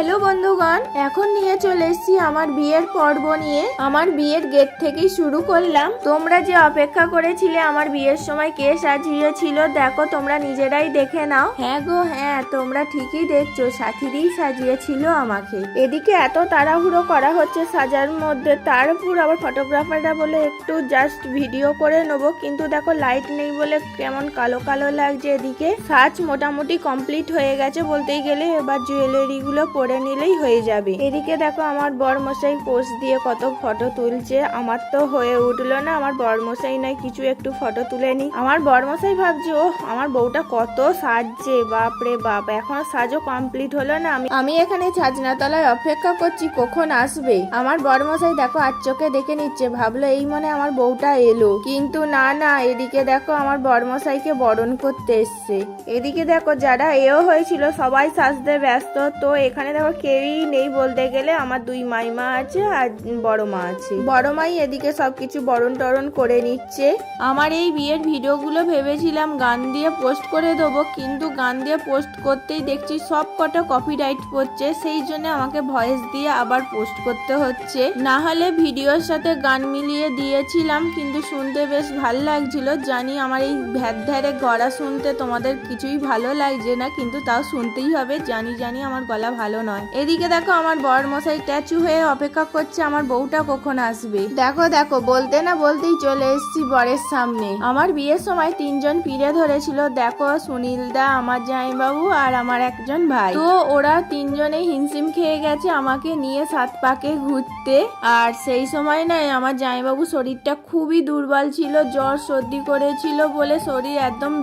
Hello বন্ধুগণ, এখন নিয়ে চলে এসেছি আমার বিয়ের পর্ব নিয়ে। আমার বিয়ের গেট থেকেই শুরু করলাম। তোমরা যে অপেক্ষা করেছিলে আমার বিয়ের সময় কে সাজিয়েছিল, দেখো তোমরা নিজেরাই দেখে নাও। হ্যাঁ গো হ্যাঁ, তোমরা ঠিকই দেখছো, সাথীরই সাজিয়েছিল আমাকে। এদিকে এত তাড়াহুড়ো করা হচ্ছে সাজার মধ্যে, তার উপর আবার ফটোগ্রাফাররা বলে একটু জাস্ট ভিডিও করে নেবো, কিন্তু দেখো লাইট নেই বলে কেমন কালো কালো লাগছে। এদিকে সাজ মোটামুটি কমপ্লিট হয়ে গেছে বলতেই গেলে, এবার জুয়েলারি গুলো পরে নিলেই হয়ে যাবে। এদিকে দেখো আমার বরমশাই পোজ দিয়ে কত ফটো তুলছে। আমার তো হয়ে উঠলো না, আমার বরমশাই নয় কিছু একটু ফটো তুলে নি। আমার বরমশাই ভাবছে ও আমার বউটা কত সাজছে, বাপরে বাপ, এখনো সাজও কমপ্লিট হলো না। আমি এখানে ছাজনাতলায় অপেক্ষা করছি কখন আসবে। আমার বরমশাই দেখো আর চোখে দেখে নিচ্ছে, ভাবলো এই মনে আমার বউটা এলো, কিন্তু না না, এদিকে দেখো আমার বরমশাইকে বরণ করতে এসছে। এদিকে দেখো যারা এও হয়েছিল সবাই সাজতে ব্যস্ত। তো এখানে দেখো কেউই নেই বলতে গেলে, আমার দুই মাইমা আছে আর বড় মা আছে। বড় মাই এদিকে সবকিছু বরণ টরণ করে নিচ্ছে। আমার এই বিয়ের ভিডিওগুলো ভেবেছিলাম গান দিয়ে পোস্ট করে দেবো, কিন্তু গান দিয়ে পোস্ট করতেই দেখছি সব কটা কপিরাইট পড়ছে, সেই জন্য আমাকে ভয়েস দিয়ে আবার পোস্ট করতে হচ্ছে। না হলে ভিডিওর সাথে গান মিলিয়ে দিয়েছিলাম, কিন্তু শুনতে বেশ ভালো লাগছিল। জানি আমার এই ভ্যাদধ্যারে গলা শুনতে তোমাদের কিছুই ভালো লাগছে না, কিন্তু তাও শুনতেই হবে, জানি আমার গলা ভালো নয়। এদিকে দেখো আমার বর মশাই স্ট্যাচু হয়ে অপেক্ষা করছে আমার বউটা কখন আসবে। দেখো দেখো বলতে না বলতেই চলে এসেছি বরের সামনে। আমার বিয়ের সময় তিনজন পিড়ে ধরেছিল, দেখো সুনীল দা, আমার জামাইবাবু আর আমার একজন ভাই। তো ওরা তিনজনেই হিমশিম খেয়ে গেছে আমাকে নিয়ে সাত পাকে ঘুরতে। আর সেই সময় না আমার জামাইবাবু শরীরটা খুবই দুর্বল ছিল, জ্বর সর্দি করেছিল বলে শরীর একদম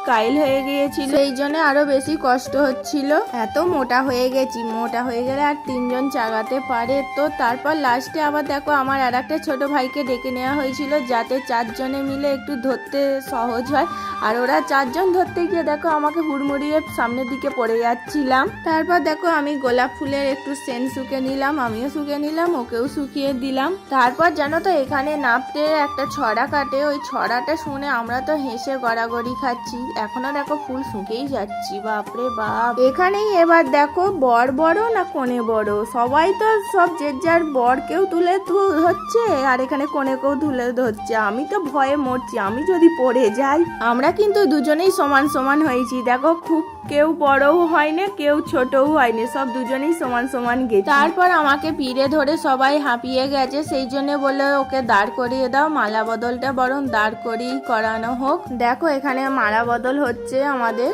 কাইল হয়ে গিয়েছিল, সেই জন্য আরো বেশি কষ্ট হচ্ছিল। এত মোটা হয়ে গেছি, মোটা হয়ে গেলে আর তিনজন চাগাতে পারে। তো তারপর লাস্টে আবার দেখো আমার আর একটা ছোট ভাইকে ডেকে নেওয়া হয়েছিল, যাতে চারজনে মিলে একটু ধরতে সহজ হয়। আর ওরা চারজন ধরতে গিয়ে দেখো আমাকে হুড়মুড়িয়ে সামনের দিকে পড়ে যাচ্ছিলাম। তারপর দেখো আমি গোলাপ ফুলের একটু সেন্ট শুকে নিলাম, আমিও শুকে নিলাম, ওকেও শুকিয়ে দিলাম। তারপর জানো তো এখানে নাপতে একটা ছড়া কাটে, ওই ছড়াটা শুনে আমরা তো হেসে গড়াগড়ি খাচ্ছি। এখনো দেখো ফুল শুকেই যাচ্ছি, বাপরে বাপ। এখানেই এবার দেখো বর বড় না কোণে বড়, সবাই তো সব যে যার বরকেও তুলে ধরছে আর এখানে কোণেকেও তুলে ধরছে। আমি তো ভয়ে মরছি, আমি যদি পড়ে যাই। আমরা কিন্তু দুজনেই সমান সমান হয়েছি, দেখো খুব কেউ বড়ও হয়নি কেউ ছোটও হয়নি, সব দুজনেই সমান সমান গেছে। তারপর আমাকে পিড়ে ধরে সবাই হাঁপিয়ে গেছে, সেই জন্য বলে ওকে দাঁড় করিয়ে দাও, মালা বদলটা বরং দাঁড় করিয়ে করানো হোক। দেখো এখানে মালা বদল হচ্ছে আমাদের।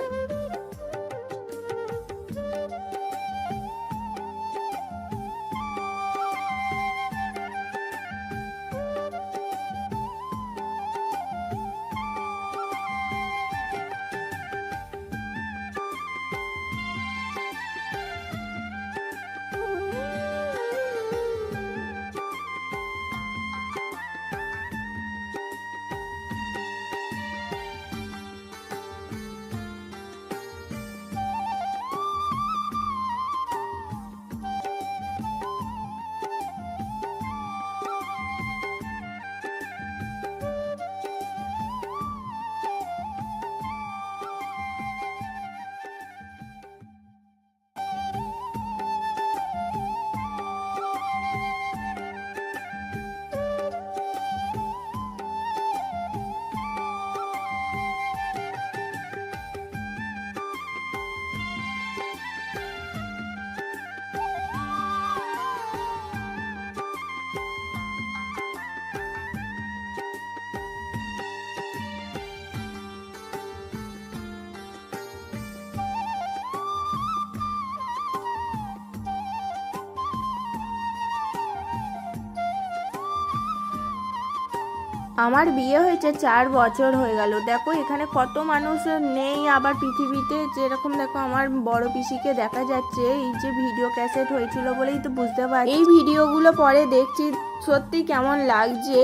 আমার বিয়ে হয়েছে 4 বছর হয়ে গেল। দেখো এখানে কত মানুষ নেই আবার পৃথিবীতে, যেরকম দেখো আমার বড় পিসিকে দেখা যাচ্ছে, এই যে ভিডিও ক্যাসেট হয়েছিল বলেই তো বুঝতে পারছি। এই ভিডিওগুলো পরে দেখছি সত্যি কেমন লাগছে।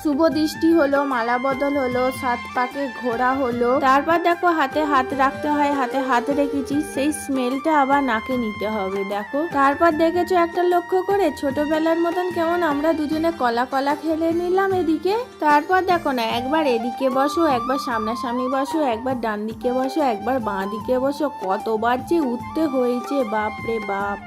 শুভ দৃষ্টি হলো, মালা বদল হলো, 7 পাকে ঘোরা হলো। তারপর দেখো হাতে হাত রাখতে হয়, হাতে হাত রেখেছি, সেই স্মেলটা আবার নাকে নিতে হবে। দেখো তারপর দেখেছো একটা লক্ষ্য করে ছোটবেলার মতন কেমন আমরা দুজনে কলা কলা খেলে নিলাম এদিকে। তারপর দেখো না, একবার এদিকে বসো, একবার সামনাসামনি বসো, একবার ডান দিকে বসো, একবার বাঁ দিকে বসো, কতবার যে উঠতে হয়েছে বাপরে বাপ।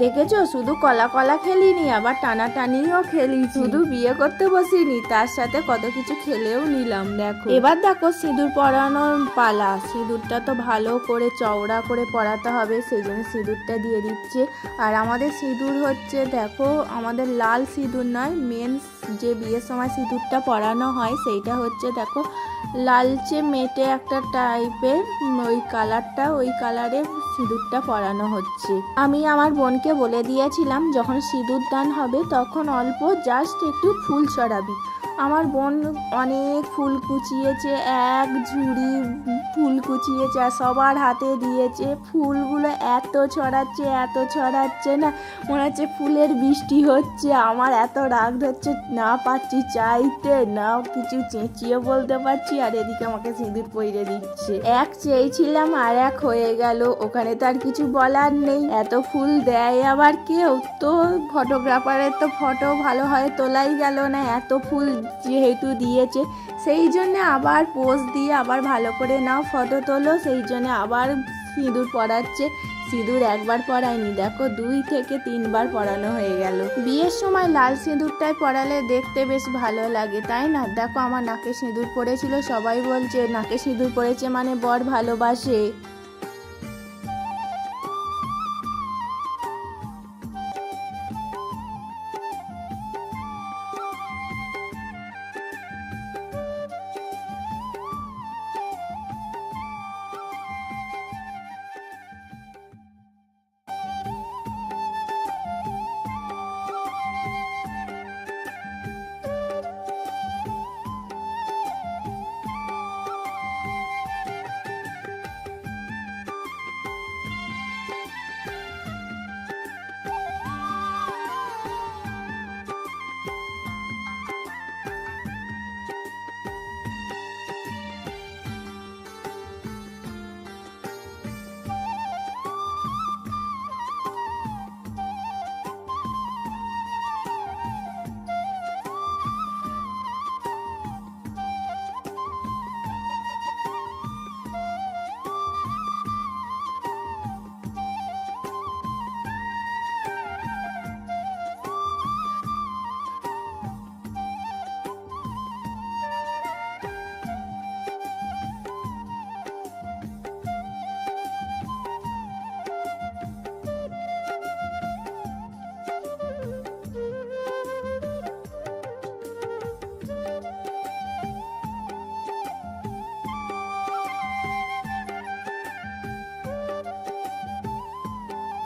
দেখেছো, শুধু কলা কলা খেলিনি, আবার টানাটানিও খেলি, শুধু বিয়ে করতে বসিনি, তার সাথে কত কিছু খেলেও নিলাম। দেখো এবার দেখো সিঁদুর পরানোর পালা। সিঁদুরটা তো ভালো করে চওড়া করে পরাতে হবে, সেই জন্য সিঁদুরটা দিয়ে দিচ্ছে। আর আমাদের সিঁদুর হচ্ছে, দেখো আমাদের লাল সিঁদুর নয়, মেন যে বিয়ের সময় সিঁদুরটা পরানো হয় সেইটা হচ্ছে দেখো লালচে মেটে একটা টাইপের, ওই কালারটা, ওই কালারের সিঁদুরটা পরানো হচ্ছে। আমি আমার বোনকে বলে দিয়েছিলাম যখন সিঁদুর দান হবে তখন অল্প জাস্ট একটু ফুল ছড়াবি। আমার বোন অনেক ফুল কুচিয়েছে, এক ঝুড়ি ফুল কুচিয়েছে আর সবার হাতে দিয়েছে। ফুলগুলো এত ছড়াচ্ছে না, মনে হচ্ছে ফুলের বৃষ্টি হচ্ছে। আমার এত রাগ ধরছে, না পাচ্ছি চাইতে, না কিছু চেঁচিয়ে বলতে পারছি, আর এদিকে আমাকে সিঁদুর পরিয়ে দিচ্ছে। এক চেয়েছিলাম আর এক হয়ে গেল, ওখানে তো আর কিছু বলার নেই। এত ফুল দেয় আবার কেউ, তো ফটোগ্রাফারের তো ফটো ভালো হয় তোলাই গেল না, এত ফুল যেহেতু দিয়েছে সেই জন্য আবার পোজ দিয়ে আবার ভালো করে নাও ফটো তোলো, সেই জন্য আবার সিঁদুর পরাচ্ছে। সিঁদুর একবার পরায়নি, দেখো 2 থেকে 3 বার পরানো হয়ে গেল। বিয়ের সময় লাল সিঁদুরটাই পরালে দেখতে বেশ ভালো লাগে, তাই না? দেখো আমার নাকে সিঁদুর পড়েছিল, সবাই বলছে নাকে সিঁদুর পড়েছে মানে বর ভালোবাসে।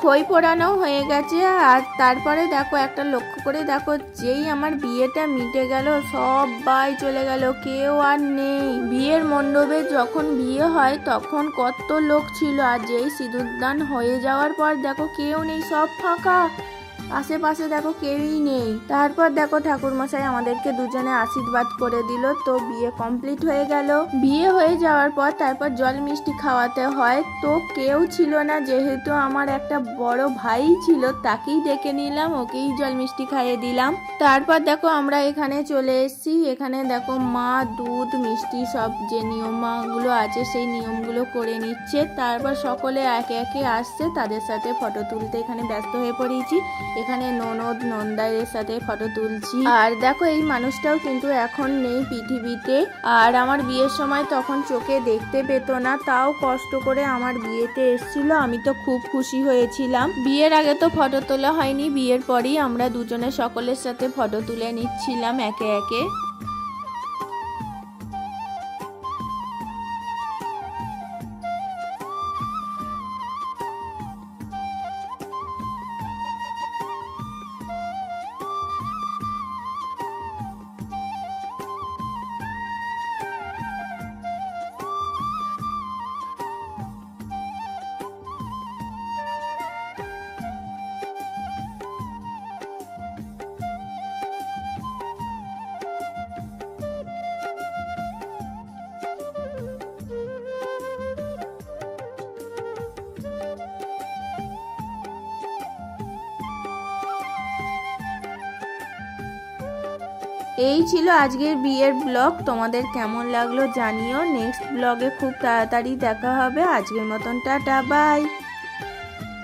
খই পোড়ানো হয়ে গেছে, আর তারপরে দেখো একটা লক্ষ্য করে দেখো, যেই আমার বিয়েটা মিটে গেল সবাই চলে গেল, কেউ আর নেই। বিয়ের মণ্ডপে যখন বিয়ে হয় তখন কত লোক ছিল, আর যেই সিঁদুরদান হয়ে যাওয়ার পর দেখো কেউ নেই, সব ফাঁকা। আশেপাশে দেখো কেউই নেই। তারপর দেখো ঠাকুরমশাই আমাদেরকে দুজনে আশীর্বাদ করে দিল, তো বিয়ে কমপ্লিট হয়ে গেল। বিয়ে হয়ে যাওয়ার পর তারপর জল মিষ্টি খাওয়াতে হয়, তো কেউ ছিল না, যেহেতু আমার একটা বড় ভাই ছিল তাকেই ডেকে নিলাম, ওকেই জল মিষ্টি খাইয়ে দিলাম। তারপর দেখো আমরা এখানে চলে এসেছি, এখানে দেখো মা দুধ মিষ্টি সব যে নিয়মগুলো আছে সেই নিয়মগুলো করে নিচ্ছে। তারপর সকলে একে একে আসছে, তাদের সাথে ফটো তুলতে এখানে ব্যস্ত হয়ে পড়েছি। এখানে ননদ নন্দাইয়ের সাথে ফটো তুলছি। আর দেখো এই মানুষটাও কিন্তু এখন নেই পৃথিবীতে, আর আমার বিয়ের সময় তখন চোখে দেখতে পেত না, তাও কষ্ট করে আমার বিয়েতে এসেছিল। আমি তো খুব খুশি হয়েছিলাম। বিয়ের আগে তো ফটো তোলা হয়নি, বিয়ের পরই আমরা দুজনে সকলের সাথে ফটো তুলে নিচ্ছিলাম একে একে। এই ছিল আজকের বিয়ের ব্লগ। তোমাদের কেমন লাগলো জানিও। নেক্সট ব্লগে খুব তাড়াতাড়ি দেখা হবে। আজকের মতন টাটা, বাই।